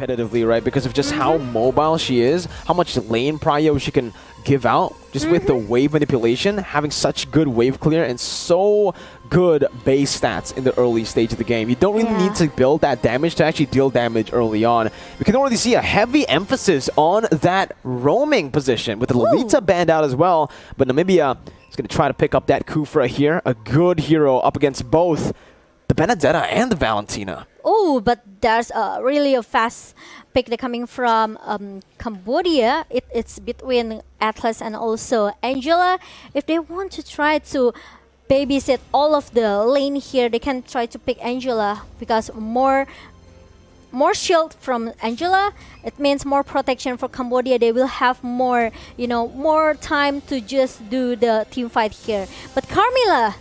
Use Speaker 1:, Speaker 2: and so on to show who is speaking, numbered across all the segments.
Speaker 1: competitively, right? Because of just how mobile she is, how much lane prio she can give out, just with the wave manipulation, having such good wave clear and so good base stats in the early stage of the game. You don't really need to build that damage to actually deal damage early on. We can already see a heavy emphasis on that roaming position with the Lolita banned out as well. But Namibia is going to try to pick up that Kufra here. A good hero up against both the Benedetta and the Valentina.
Speaker 2: Oh, but there's really a fast pick that coming from Cambodia. It's between Atlas and also Angela. If they want to try to babysit all of the lane here, they can try to pick Angela because more shield from Angela, it means more protection for Cambodia. They will have more, more time to just do the team fight here. But Carmilla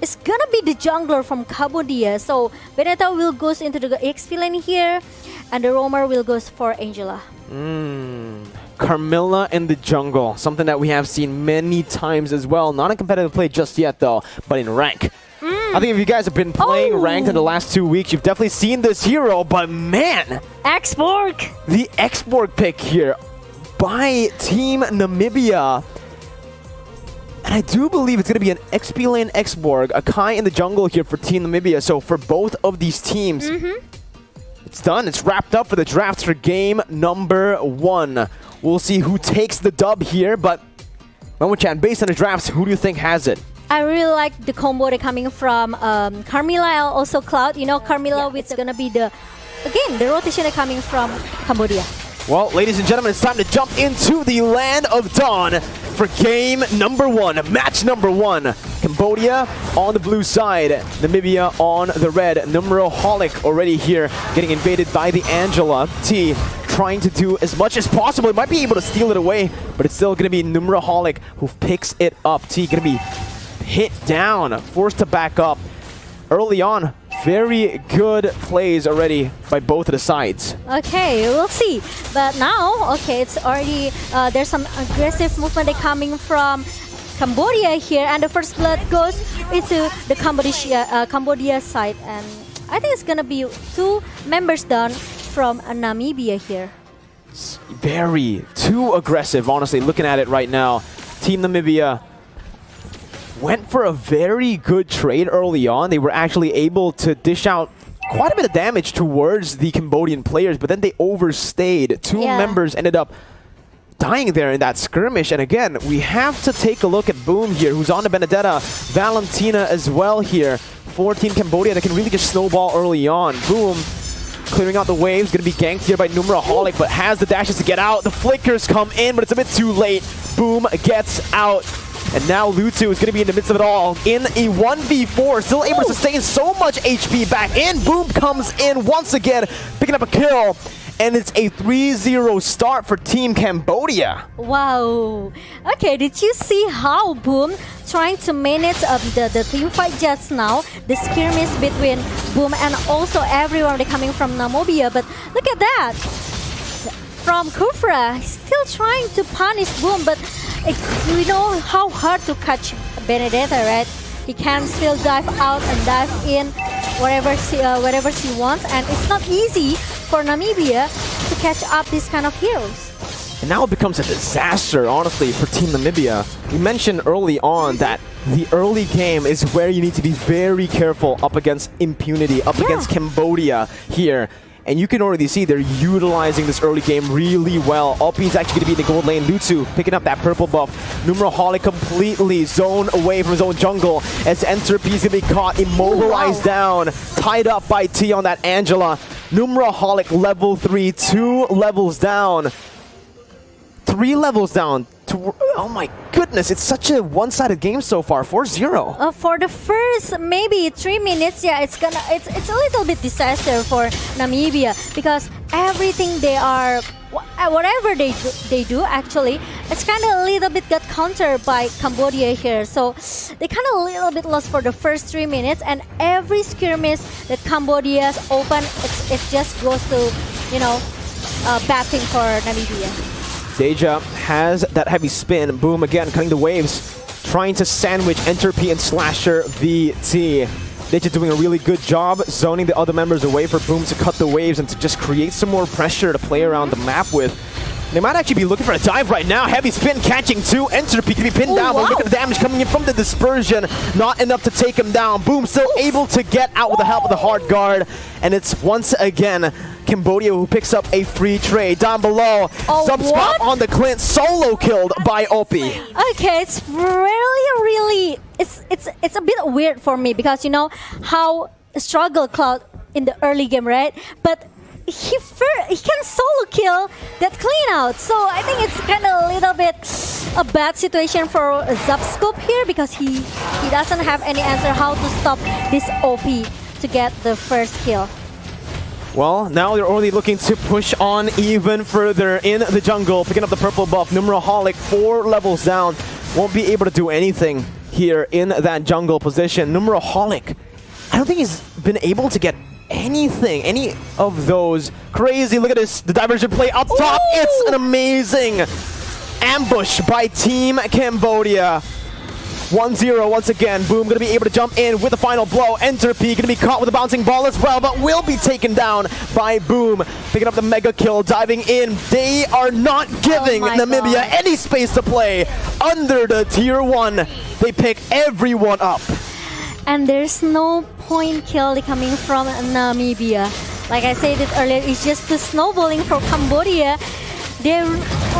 Speaker 2: is gonna be the jungler from Cambodia, so Benedetta will goes into the XP lane here, and the roamer will goes for Angela.
Speaker 1: Carmilla in the jungle, something that we have seen many times as well. Not a competitive play just yet though, but in rank. I think if you guys have been playing ranked in the last 2 weeks, you've definitely seen this hero, but man!
Speaker 2: Xborg!
Speaker 1: The Xborg pick here by Team Namibia. And I do believe it's going to be an XP lane Xborg, a Kai in the jungle here for Team Namibia. So for both of these teams, it's done. It's wrapped up for the drafts for game number 1. We'll see who takes the dub here, but Momo-chan, based on the drafts, who do you think has it?
Speaker 2: I really like the combo that coming from Carmilla and also Cloud. Carmilla it's going to be the rotation that coming from Cambodia.
Speaker 1: Well, ladies and gentlemen, it's time to jump into the Land of Dawn for game number 1, match number 1. Cambodia on the blue side, Namibia on the red. Numeroholic already here, getting invaded by the Angela. T trying to do as much as possible. It might be able to steal it away, but it's still going to be Numeroholic who picks it up. T going to be hit down, forced to back up. Early on, very good plays already by both of the sides.
Speaker 2: Okay, we'll see. But now, it's already, there's some aggressive movement coming from Cambodia here, and the first blood goes into the Cambodia side. And I think it's going to be 2 members down from Namibia here.
Speaker 1: It's very too aggressive, honestly, looking at it right now. Team Namibia went for a very good trade early on. They were actually able to dish out quite a bit of damage towards the Cambodian players, but then they overstayed. 2 members ended up dying there in that skirmish. And again, we have to take a look at Boom here, who's on the Benedetta. Valentina as well here for Team Cambodia that can really just snowball early on. Boom clearing out the waves, going to be ganked here by Numeroholic, but has the dashes to get out. The flickers come in, but it's a bit too late. Boom gets out. And now Lutu is going to be in the midst of it all in a 1v4, still able to sustain so much HP back in. Boom comes in once again, picking up a kill. And it's a 3-0 start for Team Cambodia.
Speaker 2: Wow. Okay, did you see how Boom trying to manage the team fight just now? The skirmish between Boom and also everyone coming from Namibia. But look at that. From Kufra, he's still trying to punish Boom, but we know how hard to catch Benedetta, right? He can still dive out and dive in wherever she wants, and it's not easy for Namibia to catch up these kind of heroes.
Speaker 1: And now it becomes a disaster, honestly, for Team Namibia. We mentioned early on that the early game is where you need to be very careful up against impunity, up against Cambodia here. And you can already see they're utilizing this early game really well. Alpine's actually going to be in the gold lane. Lutu picking up that purple buff. Numeroholic completely zoned away from his own jungle as Entropy's going to be caught, immobilized down, tied up by T on that Angela. Numeroholic level 3, 2 levels down. 3 levels down. Oh my goodness, it's such a one-sided game so far, 4-0.
Speaker 2: For the first maybe 3 minutes, it's a little bit disaster for Namibia because everything whatever they do actually, it's kind of a little bit got countered by Cambodia here. So they kind of a little bit lost for the first 3 minutes, and every skirmish that Cambodia's open, it just goes to, bad thing for Namibia.
Speaker 1: Deja has that heavy spin. Boom again, cutting the waves, trying to sandwich Entropy and Slasher VT. They're just doing a really good job zoning the other members away for Boom to cut the waves and to just create some more pressure to play around the map with. They might actually be looking for a dive right now. Heavy spin catching 2. Entropy can be pinned down, but look at the damage coming in from the dispersion. Not enough to take him down. Boom still able to get out with the help of the hard guard. And it's once again Cambodia who picks up a free trade. Down below, Subspot on the Clint, solo killed by Opie.
Speaker 2: Okay, it's really, it's a bit weird for me because you know how struggle Cloud in the early game, right? But he can solo kill that clean out, so I think it's kind of a little bit a bad situation for Zubscope here because he doesn't have any answer how to stop this OP to get the first kill.
Speaker 1: Well, now they're only looking to push on even further in the jungle, picking up the purple buff. Numeraholic 4 levels down, won't be able to do anything here in that jungle position. Numeraholic, I don't think he's been able to get anything, any of those. Crazy, look at this, the diversion play up top. Ooh. It's an amazing ambush by Team Cambodia. 1-0 once again. Boom gonna be able to jump in with the final blow. Entropy gonna be caught with a bouncing ball as well, but will be taken down by Boom. Picking up the mega kill, diving in. They are not giving Namibia any space to play. Under the tier 1, they pick everyone up.
Speaker 2: And there's no point kill coming from Namibia. Like I said it earlier, it's just the snowballing for Cambodia. They're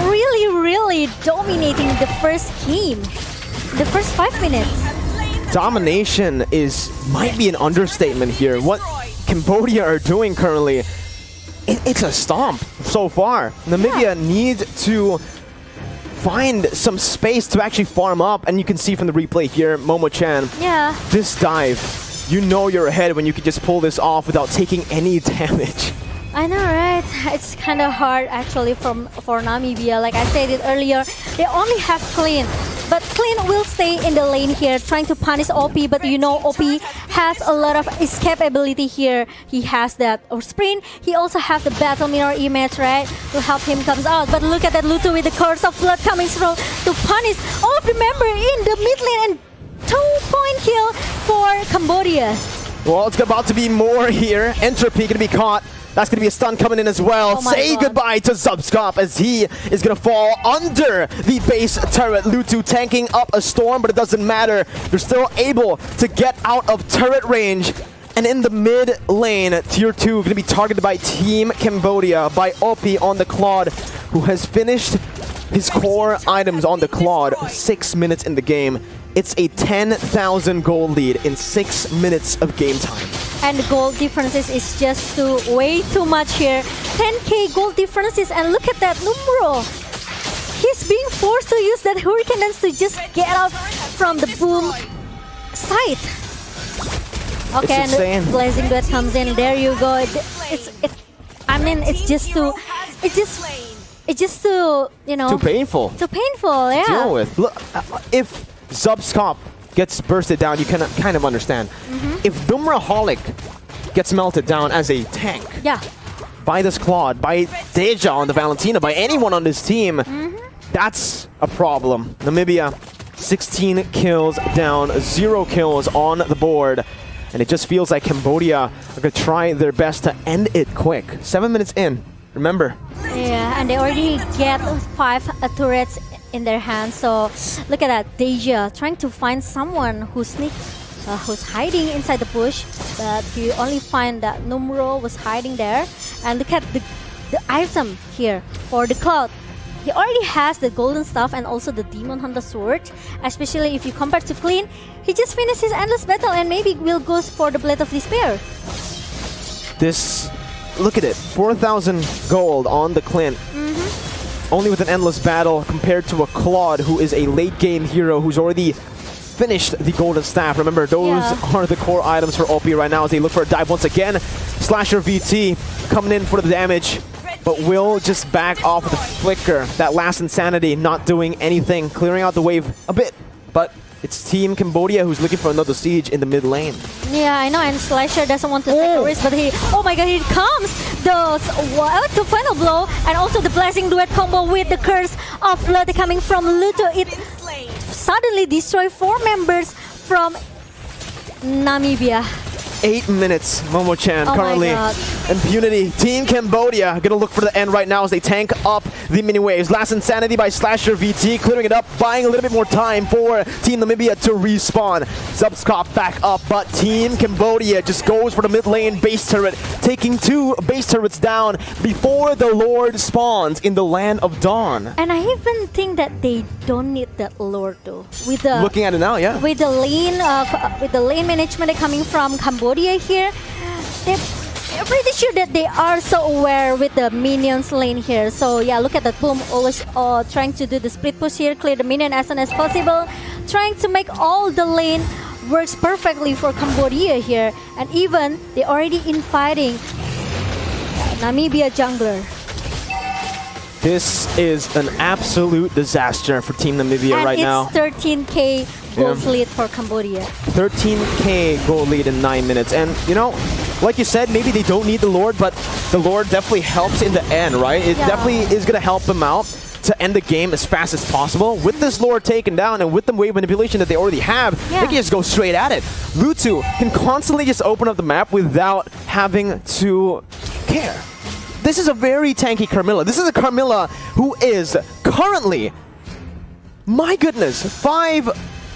Speaker 2: really dominating the first game. The first 5 minutes.
Speaker 1: Domination might be an understatement here. What Cambodia are doing currently, it's a stomp so far. Namibia need to find some space to actually farm up, and you can see from the replay here, Momo-chan, this dive, you know you're ahead when you can just pull this off without taking any damage.
Speaker 2: I know, right? It's kind of hard actually for Namibia. Like I said it earlier, they only have Clean. But Clean will stay in the lane here, trying to punish OP. But you know, OP has a lot of escape ability here. He has that sprint. He also has the battle mirror image, right, to help him comes out. But look at that Lutu with the curse of blood coming through to punish all of the member in the mid lane, and 2-point kill for Cambodia.
Speaker 1: Well, it's about to be more here. Entropy gonna be caught. That's going to be a stun coming in as well. Say goodbye to Zubscop as he is going to fall under the base turret. Lutu tanking up a storm, but it doesn't matter. They're still able to get out of turret range. And in the mid lane, tier 2 going to be targeted by Team Cambodia, by Opie on the Claude, who has finished his core items on the Claude 6 minutes in the game. It's a 10,000 gold lead in 6 minutes of game time.
Speaker 2: And the gold differences is just way too much here. 10k gold differences, and look at that Numero. He's being forced to use that Hurricane Dance to just get out from the Boom site. Okay, and the Blazing Duet comes in. There you go. It's just too, you know,
Speaker 1: too painful.
Speaker 2: Too painful, yeah.
Speaker 1: To deal with. Look, if Zubscop gets bursted down, you can kind of understand. If Numeraholic gets melted down as a tank by this Claude, by Deja on the Valentina, by anyone on this team, that's a problem. Namibia, 16 kills down, 0 kills on the board. And it just feels like Cambodia are going to try their best to end it quick. 7 minutes in, remember.
Speaker 2: Yeah, and they already get 5 turrets in their hands. So look at that, Deja trying to find someone who's hiding inside the bush, but he only find that Numero was hiding there. And look at the item here for the Cloud. He already has the golden stuff and also the Demon Hunter sword. Especially if you compare to Clean, he just finished his endless battle and maybe will go for the Blade of Despair.
Speaker 1: This, look at it, 4,000 gold on the Clint. Only with an endless battle compared to a Claude, who is a late game hero who's already finished the golden staff. Remember, those are the core items for OP right now as they look for a dive once again. Slasher VT coming in for the damage, but will just back off with a flicker. That last insanity not doing anything, clearing out the wave a bit, but it's Team Cambodia who's looking for another siege in the mid lane.
Speaker 2: Yeah, I know, and Slasher doesn't want to take a risk, but oh my god, here comes the final blow, and also the Blessing Duet combo with the Curse of Blood coming from Luto. It suddenly destroyed 4 members from Namibia.
Speaker 1: 8 minutes, Momo-chan
Speaker 2: Oh my
Speaker 1: currently.
Speaker 2: God.
Speaker 1: Impunity. Team Cambodia gonna look for the end right now as they tank up the mini waves. Last Insanity by Slasher VT, clearing it up, buying a little bit more time for Team Namibia to respawn. Zubscop back up, but Team Cambodia just goes for the mid lane base turret, taking 2 base turrets down before the Lord spawns in the Land of Dawn.
Speaker 2: And I even think that they don't need that lord though. With the
Speaker 1: Looking at it now, yeah.
Speaker 2: with the lane management coming from Cambodia here, I'm pretty sure that they are so aware with the minions lane here. So yeah, look at that boom, always trying to do the split push here, clear the minion as soon as possible, trying to make all the lane works perfectly for Cambodia here. And even they already infighting Namibia jungler.
Speaker 1: This is an absolute disaster for Team Namibia
Speaker 2: And
Speaker 1: right
Speaker 2: it's
Speaker 1: now.
Speaker 2: 13k gold lead for Cambodia.
Speaker 1: 13k goal lead in 9 minutes. And, you know, like you said, maybe they don't need the Lord, but the Lord definitely helps in the end, right? It
Speaker 2: Yeah.
Speaker 1: definitely is going to help them out to end the game as fast as possible. With this Lord taken down and with the wave manipulation that they already have,
Speaker 2: Yeah.
Speaker 1: they can just go straight at it. Lutu can constantly just open up the map without having to care. This is a very tanky Carmilla. This is a Carmilla who is currently, my goodness, 5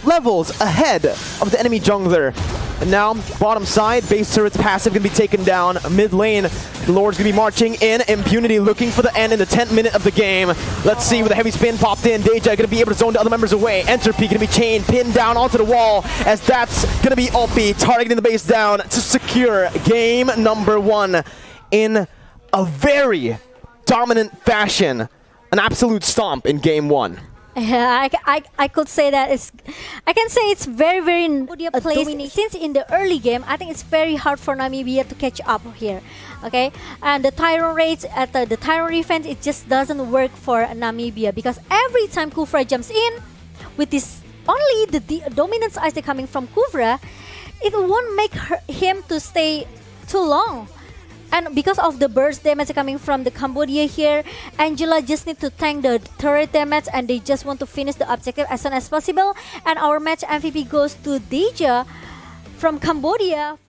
Speaker 1: levels ahead of the enemy jungler. And now, bottom side, base turret's passive gonna be taken down. Mid lane, the Lord's gonna be marching in. Impunity looking for the end in the 10th minute of the game. Let's see, with the heavy spin popped in, Deja gonna be able to zone the other members away. Entropy gonna be chained, pinned down onto the wall, as that's gonna be Ulpi targeting the base down to secure game number 1 in a very dominant fashion. An absolute stomp in game 1.
Speaker 2: Yeah, I could say that I can say it's very Cambodia plays since in the early game. I think it's very hard for Namibia to catch up here. Okay, and the Tyrant rates at the Tyrant defense, it just doesn't work for Namibia because every time Kufra jumps in with this only the dominance ice coming from Kufra, it won't make him to stay too long. And because of the burst damage coming from the Cambodia here, Angela just need to tank the turret damage and they just want to finish the objective as soon as possible. And our match MVP goes to Deja from Cambodia.